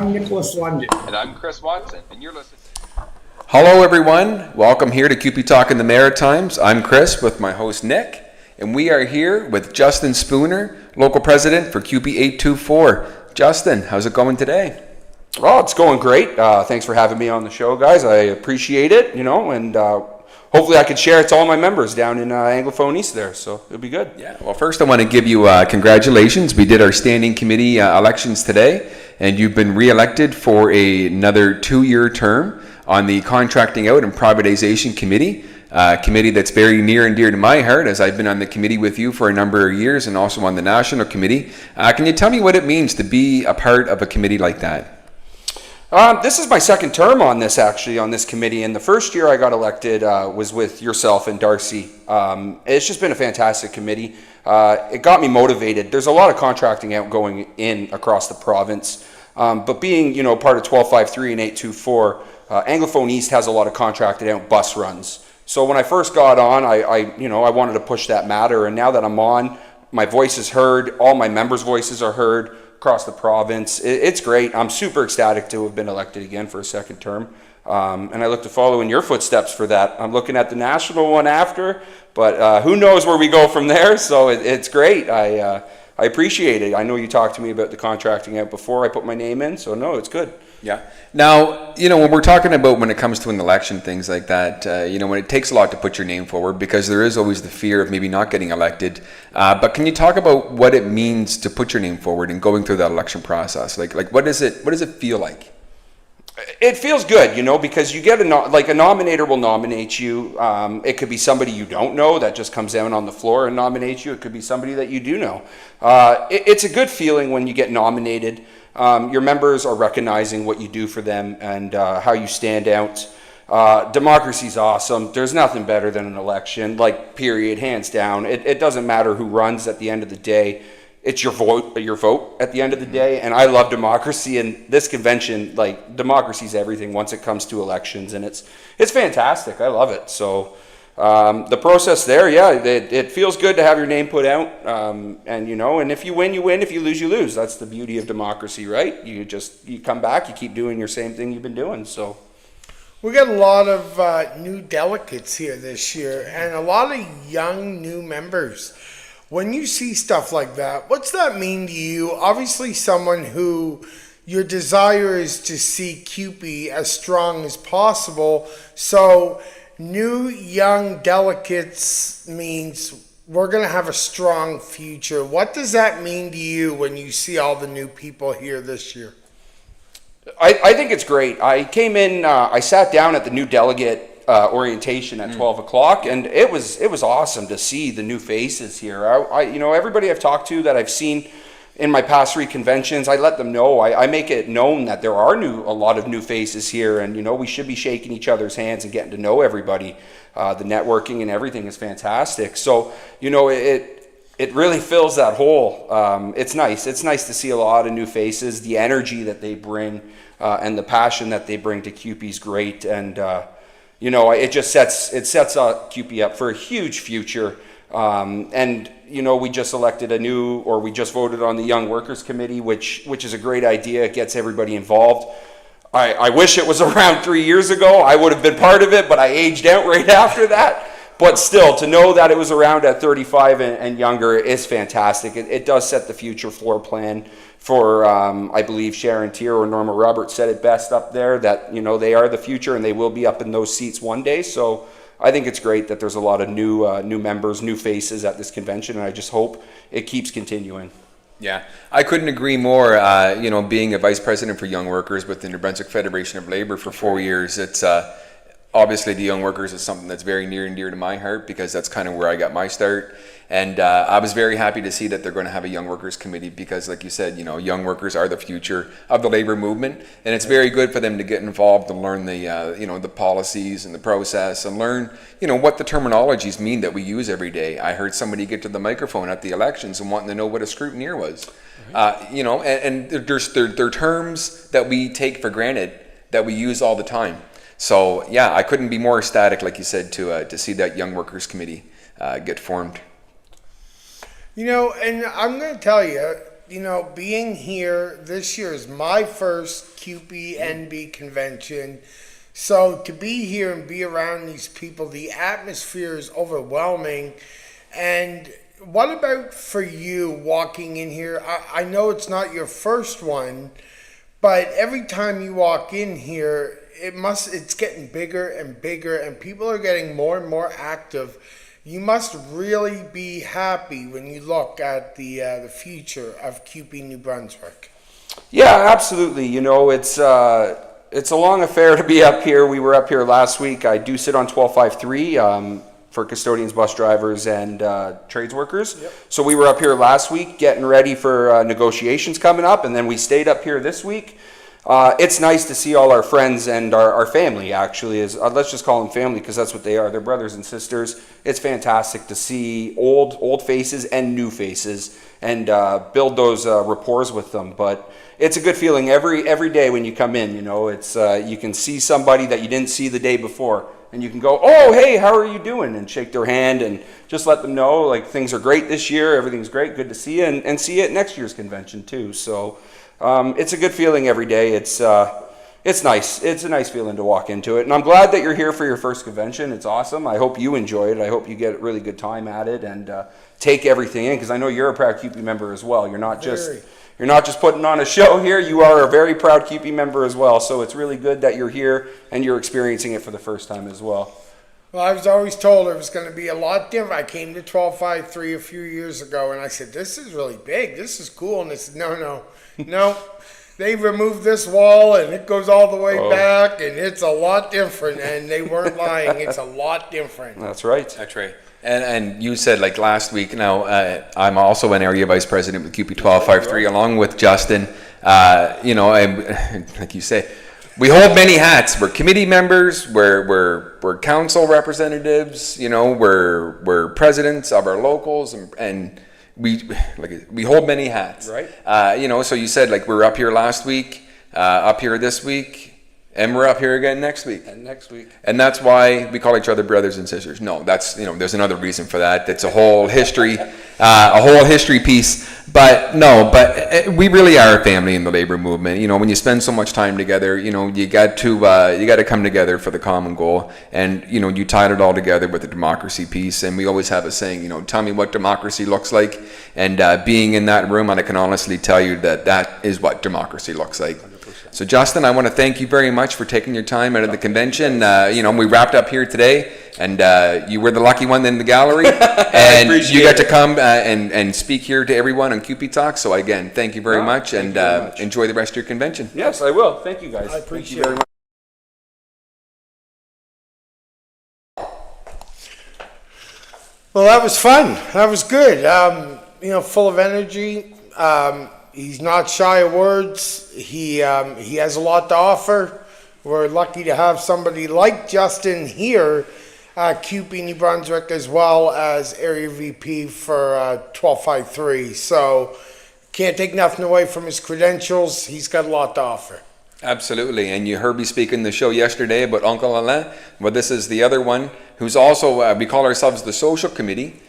I'm Nicholas London. And I'm Chris Watson, and you're listening. Hello everyone, welcome here to CUPE Talk in the Maritimes. I'm Chris with my host Nick, and we are here with Justin Spooner, local president for CUPE 824. Justin, how's it going today? Oh, it's going great. Thanks for having me on the show, guys. I appreciate it, and hopefully I can share it to all my members down in Anglophone East there, so it'll be good. Yeah, well first I want to give you congratulations. We did our standing committee elections today, and you've been re-elected for another 2-year term on the Contracting Out and Privatization Committee, committee that's very near and dear to my heart, as I've been on the committee with you for a number of years and also on the National Committee. Can you tell me what it means to be a part of a committee like that? This is my second term on this committee, and the first year I got elected was with yourself and Darcy. It's just been a fantastic committee. It got me motivated. There's a lot of contracting out going in across the province, but being part of 1253 and 824, Anglophone East has a lot of contracted out bus runs. So when I first got on, I wanted to push that matter, and now that I'm on, my voice is heard, all my members' voices are heard across the province. It's great. I'm super ecstatic to have been elected again for a second term, and I look to follow in your footsteps for that. I'm looking at the national one after, but who knows where we go from there, so it's great. I appreciate it. I know you talked to me about the contracting out before I put my name in, so no, it's good. Yeah. Now, when we're talking about when it comes to an election, things like that, when it takes a lot to put your name forward, because there is always the fear of maybe not getting elected. But can you talk about what it means to put your name forward and going through that election process? Like what does it feel like? It feels good, because you get a nominator will nominate you. It could be somebody you don't know that just comes down on the floor and nominates you. It could be somebody that you do know. It's a good feeling when you get nominated. Your members are recognizing what you do for them and how you stand out. Democracy's awesome. There's nothing better than an election, period, hands down. It doesn't matter who runs at the end of the day. It's your vote at the end of the day, and I love democracy, and this convention, democracy's everything once it comes to elections, and it's fantastic. I love it. So the process there, it feels good to have your name put out, and if you win, you win. If you lose, you lose. That's the beauty of democracy, right? You come back, you keep doing your same thing you've been doing. So We got a lot of new delegates here this year and a lot of young new members. When you see stuff like that, what's that mean to you? Obviously, someone who your desire is to see CUPE as strong as possible. So new young delegates means we're going to have a strong future. What does that mean to you when you see all the new people here this year? I think it's great. I came in, I sat down at the new delegate orientation at 12 o'clock, and it was awesome to see the new faces here. Everybody I've talked to that I've seen in my past 3 conventions, I let them know. I make it known that there are a lot of new faces here, and we should be shaking each other's hands and getting to know everybody. The networking and everything is fantastic. So it really fills that hole. It's nice. It's nice to see a lot of new faces. The energy that they bring and the passion that they bring to CUPE is great, and it just sets CUPE up for a huge future. We just elected we just voted on the Young Workers Committee, which is a great idea. It gets everybody involved. I wish it was around 3 years ago. I would have been part of it, but I aged out right after that. But still, to know that it was around at 35 and younger is fantastic. It does set the future floor plan for, I believe Sharon Tier or Norma Roberts said it best up there, that they are the future and they will be up in those seats one day. So I think it's great that there's a lot of new members, new faces at this convention, and I just hope it keeps continuing. Yeah, I couldn't agree more. Being a vice president for young workers with the New Brunswick Federation of Labor for 4 years, it's obviously the young workers is something that's very near and dear to my heart, because that's kind of where I got my start. And I was very happy to see that they're going to have a young workers committee, because like you said, young workers are the future of the labor movement, and it's very good for them to get involved and learn the policies and the process, and learn what the terminologies mean that we use every day. I heard somebody get to the microphone at the elections and wanting to know what a scrutineer was. And they're terms that we take for granted that we use all the time. So yeah, I couldn't be more ecstatic, like you said, to see that Young Workers Committee get formed. And I'm going to tell you, being here this year is my first CUPE NB convention. So to be here and be around these people, the atmosphere is overwhelming. And what about for you walking in here? I know it's not your first one, but every time you walk in here, it's getting bigger and bigger, and people are getting more and more active. You must really be happy when you look at the future of CUPE New Brunswick. Yeah, absolutely. It's a long affair to be up here. We were up here last week. I do sit on 1253 for custodians, bus drivers, and trades workers. Yep. So we were up here last week getting ready for negotiations coming up, and then we stayed up here this week. It's nice to see all our friends and our family, actually. Let's just call them family, because that's what they are. They're brothers and sisters. It's fantastic to see old faces and new faces and build those rapports with them. But it's a good feeling every day when you come in. It's you can see somebody that you didn't see the day before, and you can go, "Oh, hey, how are you doing?" and shake their hand and just let them know like things are great this year, everything's great, good to see you, and see you at next year's convention too. So it's a good feeling every day. It's nice. It's a nice feeling to walk into it, and I'm glad that you're here for your first convention. It's awesome. I hope you enjoy it. I hope you get a really good time at it and take everything in, because I know you're a proud CUPE member as well. You're not just putting on a show here. You are a very proud CUPE member as well. So it's really good that you're here and you're experiencing it for the first time as well. Well, I was always told it was going to be a lot different. I came to 1253 a few years ago, and I said, "This is really big. This is cool." And they said, "No. They removed this wall, and it goes all the way back, and it's a lot different." And they weren't lying. It's a lot different. That's right. That's right. And you said like last week. Now I'm also an area vice president with CUPE 1253, along with Justin. Like you say, we hold many hats. We're committee members. We're council representatives. We're presidents of our locals, and we hold many hats. Right. So you said like we're up here last week, up here this week. And we're up here again next week. And next week. And that's why we call each other brothers and sisters. No, that's, there's another reason for that. It's a whole history piece. But we really are a family in the labor movement. When you spend so much time together, you got to come together for the common goal. And, you tied it all together with the democracy piece. And we always have a saying, tell me what democracy looks like. And being in that room, and I can honestly tell you that is what democracy looks like. So Justin, I want to thank you very much for taking your time out of the convention. We wrapped up here today, and you were the lucky one in the gallery, and you got to come and speak here to everyone on CUPE Talk. So again, thank you very much, and enjoy the rest of your convention. Yes, I will. Thank you, guys. I appreciate you very much. Well, that was fun. That was good. Full of energy. He's not shy of words. He has a lot to offer. We're lucky to have somebody like Justin here at CUPE New Brunswick, as well as Area VP for 1253. So can't take nothing away from his credentials. He's got a lot to offer. Absolutely, and you heard me speak in the show yesterday about Uncle Alain. Well, this is the other one who's also, we call ourselves the social committee.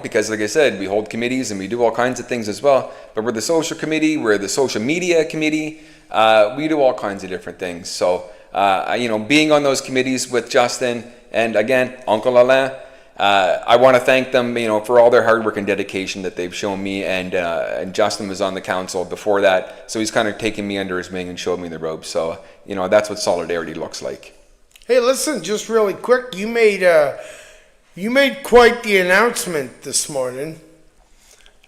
Because like I said, we hold committees and we do all kinds of things as well. But we're the social committee, we're the social media committee. We do all kinds of different things. So, being on those committees with Justin and again, Uncle Alain, I want to thank them, for all their hard work and dedication that they've shown me. And Justin was on the council before that. So he's kind of taken me under his wing and showed me the ropes. So, that's what solidarity looks like. Hey, listen, just really quick, you made quite the announcement this morning.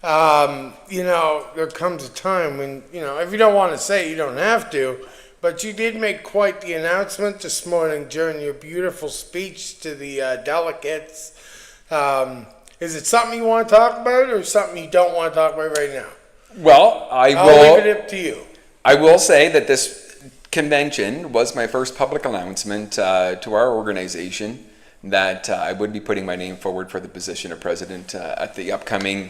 There comes a time when, if you don't want to say it, you don't have to, but you did make quite the announcement this morning during your beautiful speech to the delegates. Is it something you want to talk about or something you don't want to talk about right now? Well, I'll leave it up to you. I will say that this convention was my first public announcement to our organization that I would be putting my name forward for the position of president at the upcoming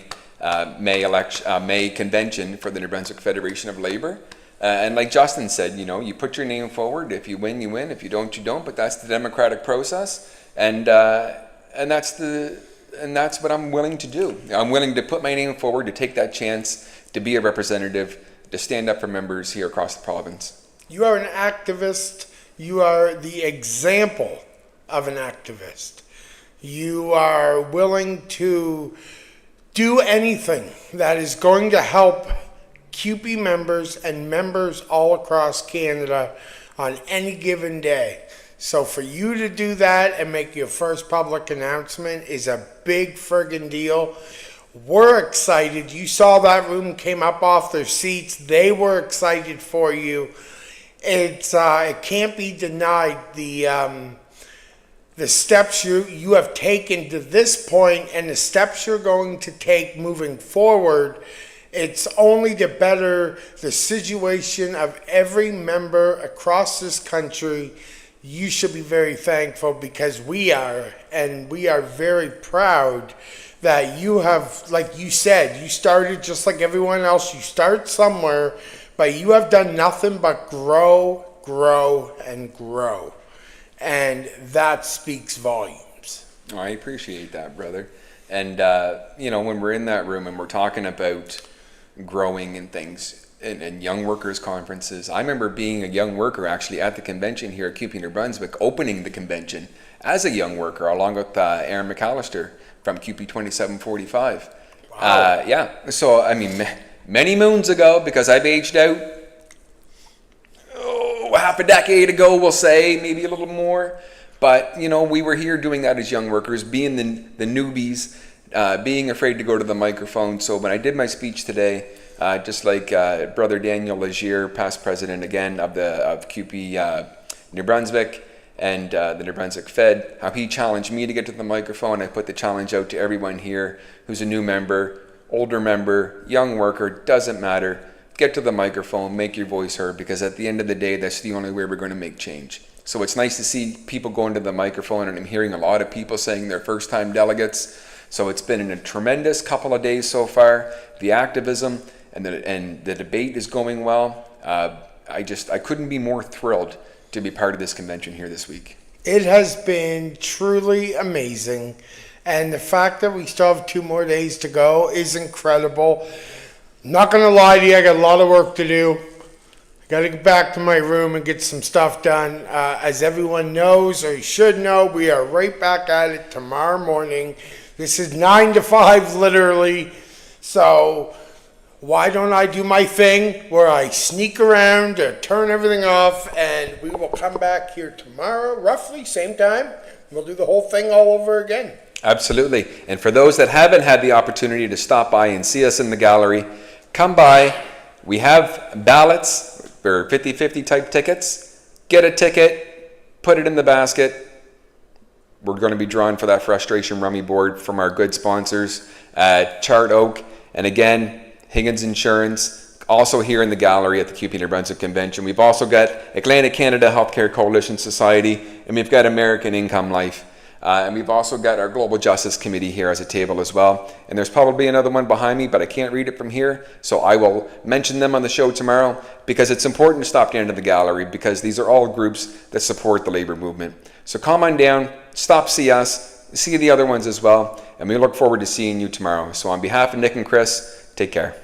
May convention for the New Brunswick Federation of Labor. And like Justin said, you put your name forward. If you win, you win. If you don't, you don't. But that's the democratic process, and that's the and that's what I'm willing to do. I'm willing to put my name forward, to take that chance, to be a representative, to stand up for members here across the province. You are an activist. You are the example of an activist. You are willing to do anything that is going to help CUPE members and members all across Canada on any given day. So for you to do that and make your first public announcement is a big friggin' deal. We're excited. You saw that room came up off their seats. They were excited for you. It can't be denied the steps you have taken to this point and the steps you're going to take moving forward. It's only to better the situation of every member across this country. You should be very thankful, because we are, and we are very proud that you have, like you said, you started just like everyone else. You start somewhere, but you have done nothing but grow, and grow. And that speaks volumes. Oh, I appreciate that, brother. And, when we're in that room and we're talking about growing and things, and young workers conferences. I remember being a young worker actually at the convention here at CUPE New Brunswick, opening the convention as a young worker along with Aaron McAllister from CUPE 2745. Wow. Yeah, so I mean, many moons ago, because I've aged out, half a decade ago, we'll say, maybe a little more. But, we were here doing that as young workers, being the newbies, being afraid to go to the microphone. So when I did my speech today, just like Brother Daniel Legier, past president again of CUPE New Brunswick and the New Brunswick Fed, how he challenged me to get to the microphone. I put the challenge out to everyone here who's a new member, older member, young worker, doesn't matter. Get to the microphone, make your voice heard, because at the end of the day, that's the only way we're going to make change. So it's nice to see people going to the microphone, and I'm hearing a lot of people saying they're first-time delegates. So it's been a tremendous couple of days so far. The activism and the debate is going well. I couldn't be more thrilled to be part of this convention here this week. It has been truly amazing. And the fact that we still have 2 more days to go is incredible. Not going to lie to you, I got a lot of work to do. I got to get back to my room and get some stuff done. As everyone knows, or should know, we are right back at it tomorrow morning. This is 9 to 5, literally. So why don't I do my thing where I sneak around or turn everything off, and we will come back here tomorrow, roughly same time. We'll do the whole thing all over again. Absolutely. And for those that haven't had the opportunity to stop by and see us in the gallery, come by. We have ballots for 50-50 type tickets. Get a ticket, put it in the basket. We're going to be drawing for that frustration rummy board from our good sponsors at Chart Oak. And again, Higgins Insurance, also here in the gallery at the CUPE New Brunswick Convention. We've also got Atlantic Canada Healthcare Coalition Society, and we've got American Income Life. And we've also got our Global Justice Committee here as a table as well. And there's probably another one behind me, but I can't read it from here. So I will mention them on the show tomorrow, because it's important to stop down to the gallery, because these are all groups that support the labor movement. So come on down, stop, see us, see the other ones as well. And we look forward to seeing you tomorrow. So on behalf of Nick and Chris, take care.